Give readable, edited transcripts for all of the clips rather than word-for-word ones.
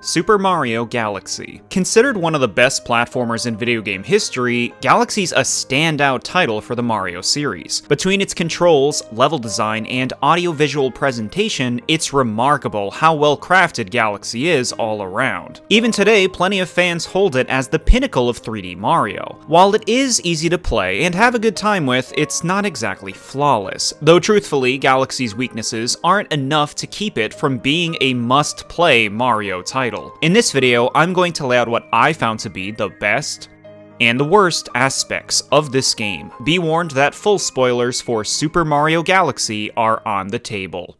Super Mario Galaxy. Considered one of the best platformers in video game history, Galaxy's a standout title for the Mario series. Between its controls, level design, and audiovisual presentation, it's remarkable how well crafted Galaxy is all around. Even today, plenty of fans hold it as the pinnacle of 3D Mario. While it is easy to play and have a good time with, it's not exactly flawless, though truthfully, Galaxy's weaknesses aren't enough to keep it from being a must-play Mario title. In this video, I'm going to lay out what I found to be the best and the worst aspects of this game. Be warned that full spoilers for Super Mario Galaxy are on the table.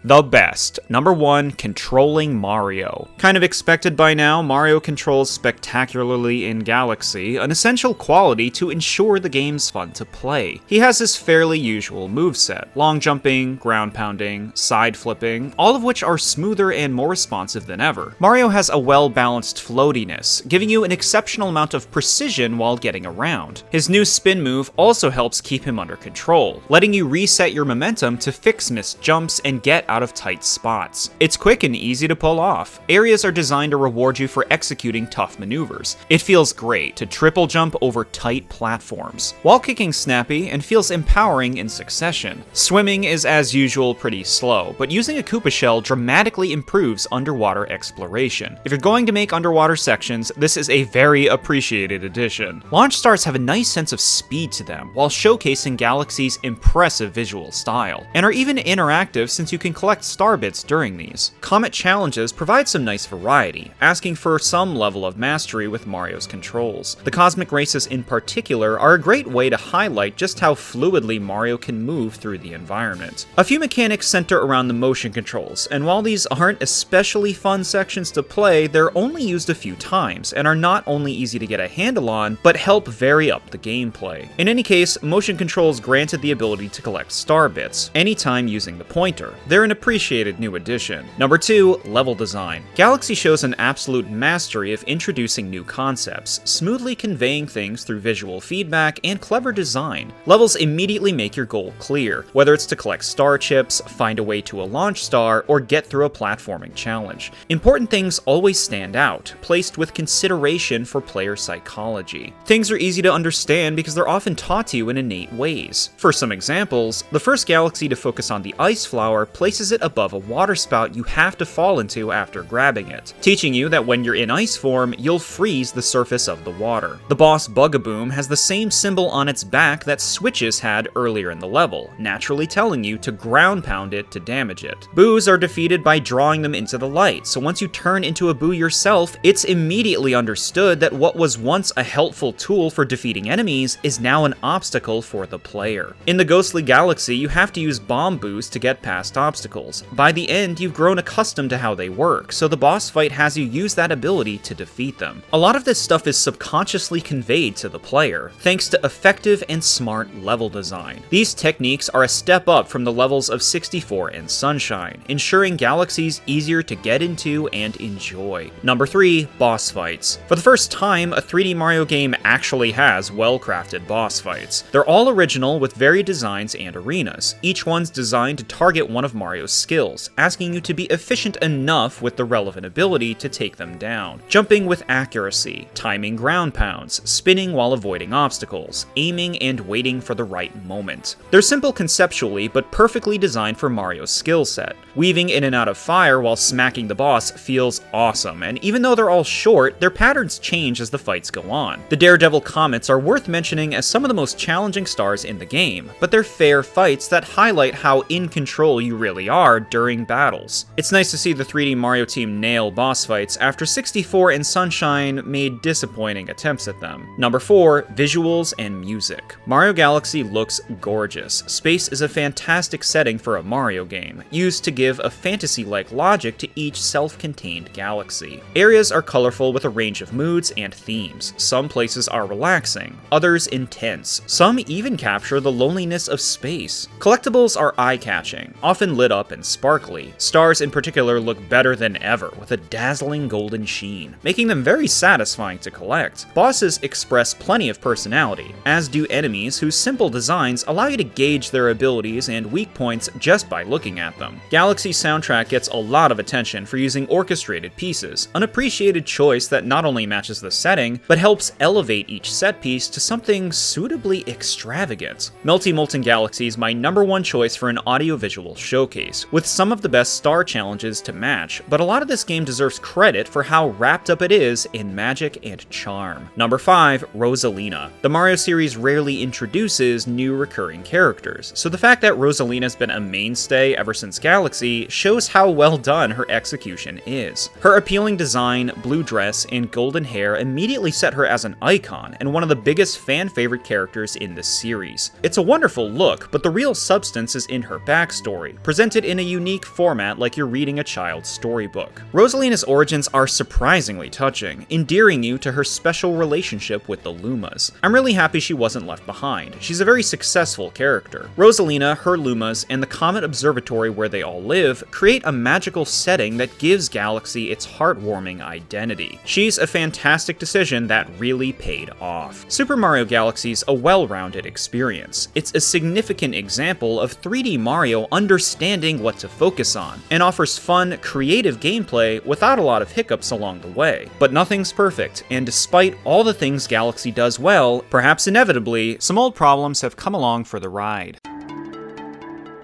The best. Number 1, controlling Mario. Kind of expected by now, Mario controls spectacularly in Galaxy, an essential quality to ensure the game's fun to play. He has his fairly usual moveset: long jumping, ground pounding, side flipping, all of which are smoother and more responsive than ever. Mario has a well-balanced floatiness, giving you an exceptional amount of precision while getting around. His new spin move also helps keep him under control, letting you reset your momentum to fix missed jumps and get out of tight spots. It's quick and easy to pull off. Areas are designed to reward you for executing tough maneuvers. It feels great to triple jump over tight platforms. Wall kicking snappy and feels empowering in succession. Swimming is as usual pretty slow, but using a Koopa shell dramatically improves underwater exploration. If you're going to make underwater sections, this is a very appreciated addition. Launch stars have a nice sense of speed to them, while showcasing Galaxy's impressive visual style, and are even interactive since you can collect star bits during these. Comet challenges provide some nice variety, asking for some level of mastery with Mario's controls. The cosmic races in particular are a great way to highlight just how fluidly Mario can move through the environment. A few mechanics center around the motion controls, and while these aren't especially fun sections to play, they're only used a few times, and are not only easy to get a handle on, but help vary up the gameplay. In any case, motion controls granted the ability to collect star bits, anytime using the pointer. They're an appreciated new addition. Number 2, level design. Galaxy shows an absolute mastery of introducing new concepts, smoothly conveying things through visual feedback and clever design. Levels immediately make your goal clear, whether it's to collect star chips, find a way to a launch star, or get through a platforming challenge. Important things always stand out, placed with consideration for player psychology. Things are easy to understand because they're often taught to you in innate ways. For some examples, the first Galaxy to focus on the ice flower places it above a water spout you have to fall into after grabbing it, teaching you that when you're in ice form, you'll freeze the surface of the water. The boss Bugaboom has the same symbol on its back that Switches had earlier in the level, naturally telling you to ground pound it to damage it. Boos are defeated by drawing them into the light, so once you turn into a Boo yourself, it's immediately understood that what was once a helpful tool for defeating enemies is now an obstacle for the player. In the Ghostly Galaxy, you have to use bomb Boos to get past obstacles. By the end, you've grown accustomed to how they work, so the boss fight has you use that ability to defeat them. A lot of this stuff is subconsciously conveyed to the player, thanks to effective and smart level design. These techniques are a step up from the levels of 64 and Sunshine, ensuring Galaxy's easier to get into and enjoy. Number 3, boss fights. For the first time, a 3D Mario game actually has well-crafted boss fights. They're all original with varied designs and arenas. Each one's designed to target one of Mario's skills, asking you to be efficient enough with the relevant ability to take them down. Jumping with accuracy, timing ground pounds, spinning while avoiding obstacles, aiming and waiting for the right moment. They're simple conceptually, but perfectly designed for Mario's skill set. Weaving in and out of fire while smacking the boss feels awesome, and even though they're all short, their patterns change as the fights go on. The Daredevil comets are worth mentioning as some of the most challenging stars in the game, but they're fair fights that highlight how in control you really are during battles. It's nice to see the 3D Mario team nail boss fights after 64 and Sunshine made disappointing attempts at them. Number 4, visuals and music. Mario Galaxy looks gorgeous. Space is a fantastic setting for a Mario game, used to give a fantasy-like logic to each self-contained galaxy. Areas are colorful with a range of moods and themes. Some places are relaxing, others intense. Some even capture the loneliness of space. Collectibles are eye-catching, often lit up and sparkly. Stars in particular look better than ever, with a dazzling golden sheen, making them very satisfying to collect. Bosses express plenty of personality, as do enemies whose simple designs allow you to gauge their abilities and weak points just by looking at them. Galaxy's soundtrack gets a lot of attention for using orchestrated pieces, an appreciated choice that not only matches the setting, but helps elevate each set piece to something suitably extravagant. Melty Molten Galaxy is my #1 choice for an audiovisual showcase, with some of the best star challenges to match, but a lot of this game deserves credit for how wrapped up it is in magic and charm. Number 5, Rosalina. The Mario series rarely introduces new recurring characters, so the fact that Rosalina's been a mainstay ever since Galaxy shows how well done her execution is. Her appealing design, blue dress, and golden hair immediately set her as an icon and one of the biggest fan-favorite characters in the series. It's a wonderful look, but the real substance is in her backstory, presented in a unique format like you're reading a child's storybook. Rosalina's origins are surprisingly touching, endearing you to her special relationship with the Lumas. I'm really happy she wasn't left behind. She's a very successful character. Rosalina, her Lumas, and the Comet Observatory where they all live create a magical setting that gives Galaxy its heartwarming identity. She's a fantastic decision that really paid off. Super Mario Galaxy's a well-rounded experience. It's a significant example of 3D Mario understanding what to focus on, and offers fun, creative gameplay without a lot of hiccups along the way. But nothing's perfect, and despite all the things Galaxy does well, perhaps inevitably, some old problems have come along for the ride.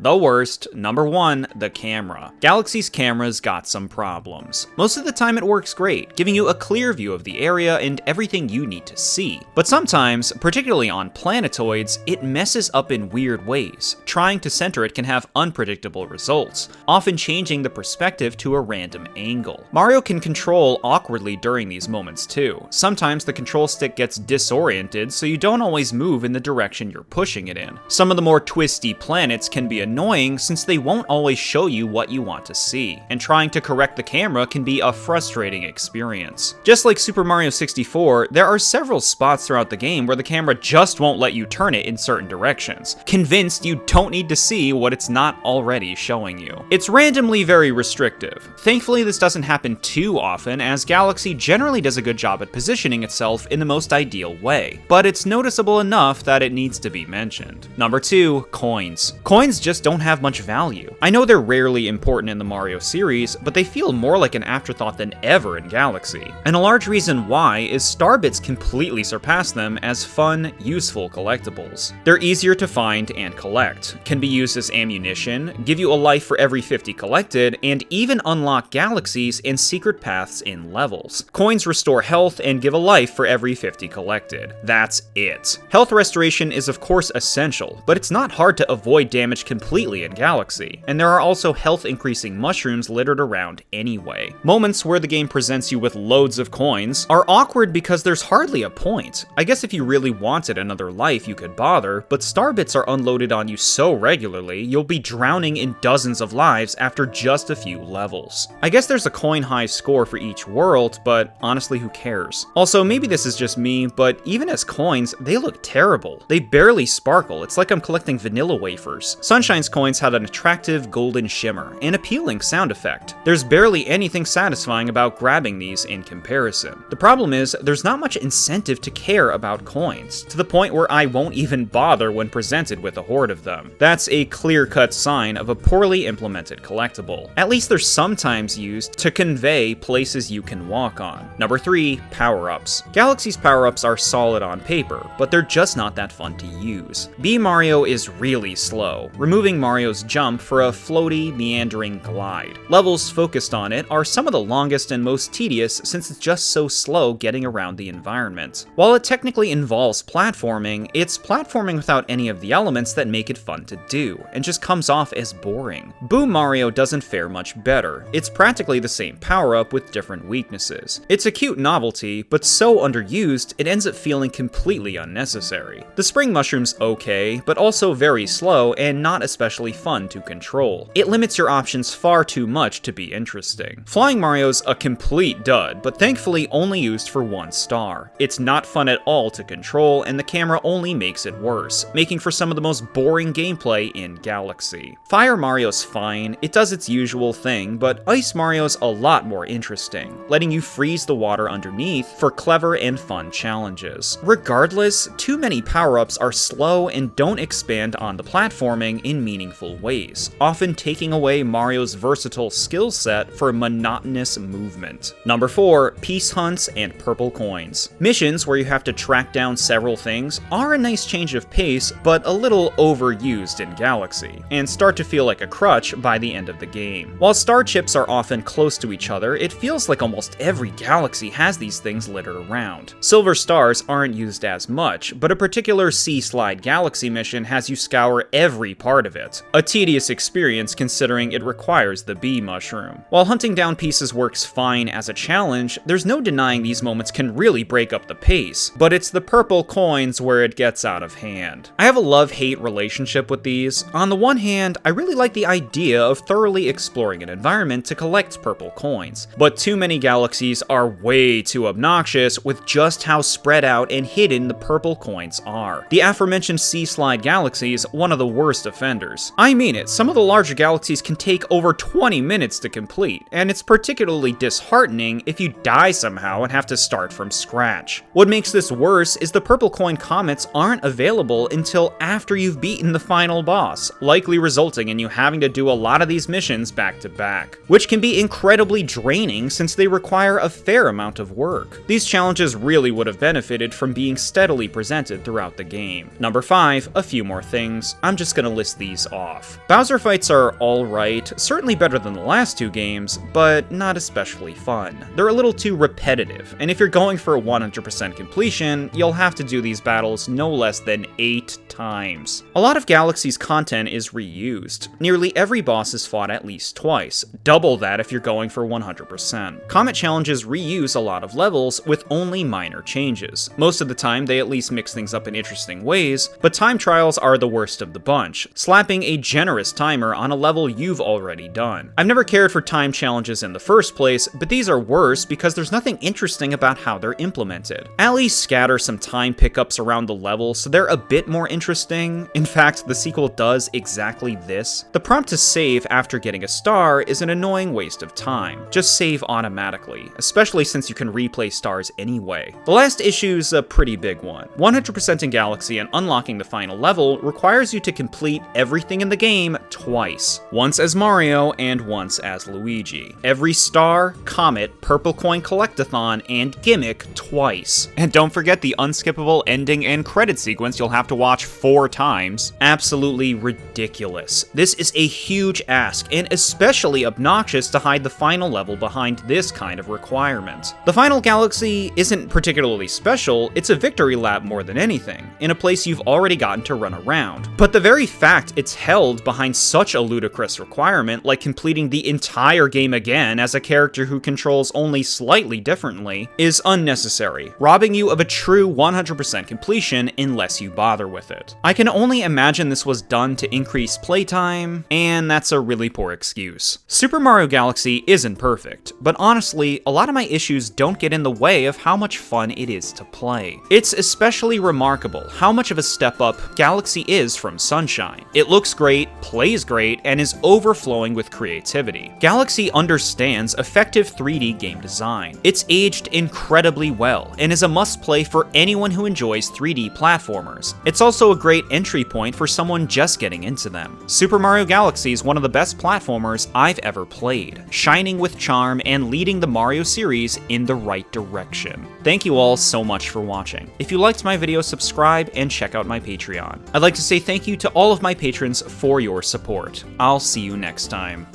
The worst, number 1, the camera. Galaxy's camera's got some problems. Most of the time it works great, giving you a clear view of the area and everything you need to see. But sometimes, particularly on planetoids, it messes up in weird ways. Trying to center it can have unpredictable results, often changing the perspective to a random angle. Mario can control awkwardly during these moments too. Sometimes the control stick gets disoriented, so you don't always move in the direction you're pushing it in. Some of the more twisty planets can be annoying since they won't always show you what you want to see, and trying to correct the camera can be a frustrating experience. Just like Super Mario 64, there are several spots throughout the game where the camera just won't let you turn it in certain directions, convinced you don't need to see what it's not already showing you. It's randomly very restrictive. Thankfully, this doesn't happen too often, as Galaxy generally does a good job at positioning itself in the most ideal way, but it's noticeable enough that it needs to be mentioned. Number 2, coins. Coins just don't have much value. I know they're rarely important in the Mario series, but they feel more like an afterthought than ever in Galaxy. And a large reason why is Starbits completely surpass them as fun, useful collectibles. They're easier to find and collect, can be used as ammunition, give you a life for every 50 collected, and even unlock galaxies and secret paths in levels. Coins restore health and give a life for every 50 collected. That's it. Health restoration is of course essential, but it's not hard to avoid damage completely in Galaxy, and there are also health increasing mushrooms littered around anyway. Moments where the game presents you with loads of coins are awkward because there's hardly a point. I guess if you really wanted another life you could bother, but Starbits are unloaded on you so regularly you'll be drowning in dozens of lives after just a few levels. I guess there's a coin high score for each world, but honestly who cares? Also, maybe this is just me, but even as coins, they look terrible. They barely sparkle, it's like I'm collecting vanilla wafers. Sunshine's coins had an attractive golden shimmer, an appealing sound effect. There's barely anything satisfying about grabbing these in comparison. The problem is, there's not much incentive to care about coins, to the point where I won't even bother when presented with a horde of them. That's a clear-cut sign of a poorly implemented collectible. At least they're sometimes used to convey places you can walk on. Number 3, power-ups. Galaxy's power-ups are solid on paper, but they're just not that fun to use. B Mario is really slow, removing Mario's jump for a floaty, meandering glide. Levels focused on it are some of the longest and most tedious since it's just so slow getting around the environment. While it technically involves platforming, it's platforming without any of the elements that make it fun to do, and just comes off as boring. Boom Mario doesn't fare much better. It's practically the same power-up with different weaknesses. It's a cute novelty, but so underused, it ends up feeling completely unnecessary. The spring mushroom's okay, but also very slow and not as especially fun to control. It limits your options far too much to be interesting. Flying Mario's a complete dud, but thankfully only used for 1 star. It's not fun at all to control, and the camera only makes it worse, making for some of the most boring gameplay in Galaxy. Fire Mario's fine, it does its usual thing, but Ice Mario's a lot more interesting, letting you freeze the water underneath for clever and fun challenges. Regardless, too many power-ups are slow and don't expand on the platforming in meaningful ways, often taking away Mario's versatile skill set for monotonous movement. Number 4, Peace Hunts and Purple Coins. Missions where you have to track down several things are a nice change of pace, but a little overused in Galaxy, and start to feel like a crutch by the end of the game. While star chips are often close to each other, it feels like almost every Galaxy has these things littered around. Silver stars aren't used as much, but a particular Sea Slide Galaxy mission has you scour every part of it. A tedious experience considering it requires the bee mushroom. While hunting down pieces works fine as a challenge, there's no denying these moments can really break up the pace, but it's the purple coins where it gets out of hand. I have a love-hate relationship with these. On the one hand, I really like the idea of thoroughly exploring an environment to collect purple coins, but too many Galaxies are way too obnoxious with just how spread out and hidden the purple coins are. The aforementioned Sea Slide Galaxy is one of the worst offenders. I mean it, some of the larger Galaxies can take over 20 minutes to complete, and it's particularly disheartening if you die somehow and have to start from scratch. What makes this worse is the purple coin comets aren't available until after you've beaten the final boss, likely resulting in you having to do a lot of these missions back to back, which can be incredibly draining since they require a fair amount of work. These challenges really would have benefited from being steadily presented throughout the game. Number 5, a few more things. I'm just gonna list these off. Bowser fights are alright, certainly better than the last 2 games, but not especially fun. They're a little too repetitive, and if you're going for a 100% completion, you'll have to do these battles no less than 8 times. A lot of Galaxy's content is reused. Nearly every boss is fought at least twice, double that if you're going for 100%. Comet challenges reuse a lot of levels with only minor changes. Most of the time, they at least mix things up in interesting ways, but time trials are the worst of the bunch, slapping a generous timer on a level you've already done. I've never cared for time challenges in the first place, but these are worse because there's nothing interesting about how they're implemented. At least scatter some time pickups around the level so they're a bit more interesting. In fact, the sequel does exactly this. The prompt to save after getting a star is an annoying waste of time. Just save automatically, especially since you can replay stars anyway. The last issue's a pretty big one. 100% in Galaxy and unlocking the final level requires you to complete everything in the game twice. Once as Mario and once as Luigi. Every star, comet, purple coin collectathon, and gimmick twice. And don't forget the unskippable ending and credit sequence you'll have to watch 4 times. Absolutely ridiculous. This is a huge ask, and especially obnoxious to hide the final level behind this kind of requirement. The final Galaxy isn't particularly special, it's a victory lap more than anything, in a place you've already gotten to run around. But the very fact it's held behind such a ludicrous requirement, like completing the entire game again as a character who controls only slightly differently, is unnecessary, robbing you of a true 100% completion unless you bother with it. I can only imagine this was done to increase playtime, and that's a really poor excuse. Super Mario Galaxy isn't perfect, but honestly, a lot of my issues don't get in the way of how much fun it is to play. It's especially remarkable how much of a step up Galaxy is from Sunshine. It looks great, plays great, and is overflowing with creativity. Galaxy understands effective 3D game design. It's aged incredibly well, and is a must-play for anyone who enjoys 3D platformers. It's also a great entry point for someone just getting into them. Super Mario Galaxy is one of the best platformers I've ever played, shining with charm and leading the Mario series in the right direction. Thank you all so much for watching. If you liked my video, subscribe and check out my Patreon. I'd like to say thank you to all of my patrons for your support. I'll see you next time.